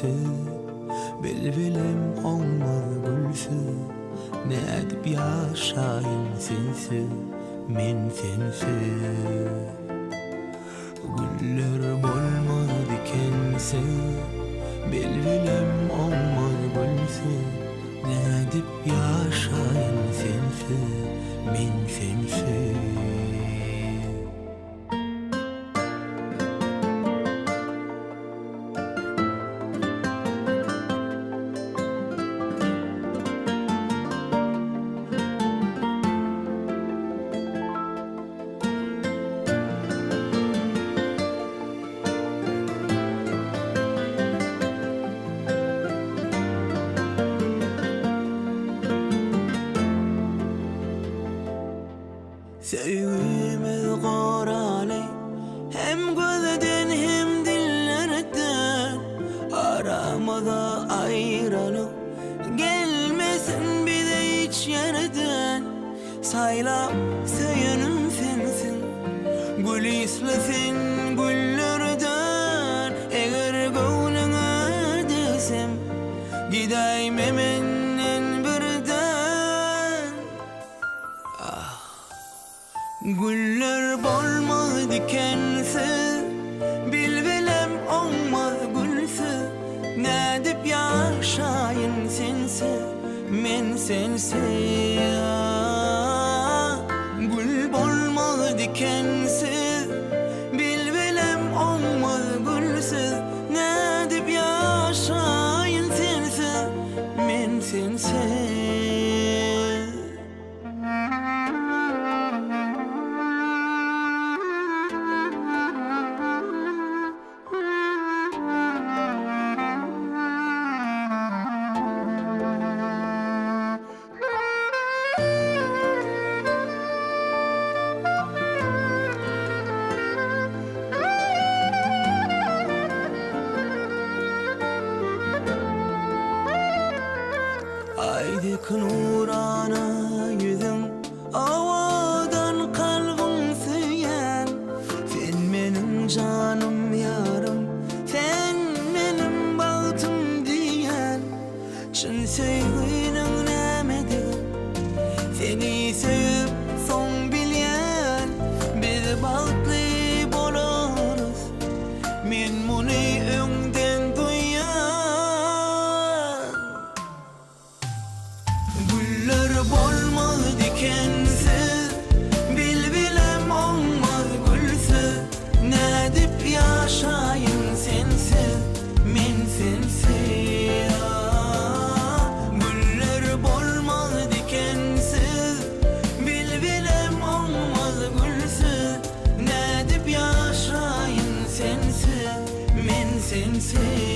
sensiz. Bilbilim olmaz gülsüz, ne edip yaşayın sensiz, men sensiz. Güller bolmaz dikensiz, bilbilim olmaz gülsüz, ne edip yaşayın sensiz, men sensiz. Sevgimiz qoralay, hem gözden hem dillerden. Aramıza ayrılık gelmesin bize hiç yerden. Saylap söyünüm sensin, gül islesin güllerden. Eğer gönlüne desem, gideyim hemen birden. Güller bolmaz dikensiz, bilbilem olmaz gülsüz, ne dip yaşayın sensiz, men sensiz. Gül bolmaz dikensiz, bilbilem olmaz gülsüz, ne dip yaşayın sensiz, men sensiz. Aydaki nurana yüzün, avadan kalbim süyen. Sen benim canım yarım, sen benim bahtım diyen. Çın sevginin nemedir, seni sevip son bilyen. Biz bahtlı bolarız, men bunu önden duyan. Güller bolmaz dikensiz, bilbilem olmaz gülsüz, ne dip yaşayın sensiz, men sensiz. Güller bolmaz dikensiz, bilbilem olmaz gülsüz, ne dip yaşayın sensiz, men sensiz.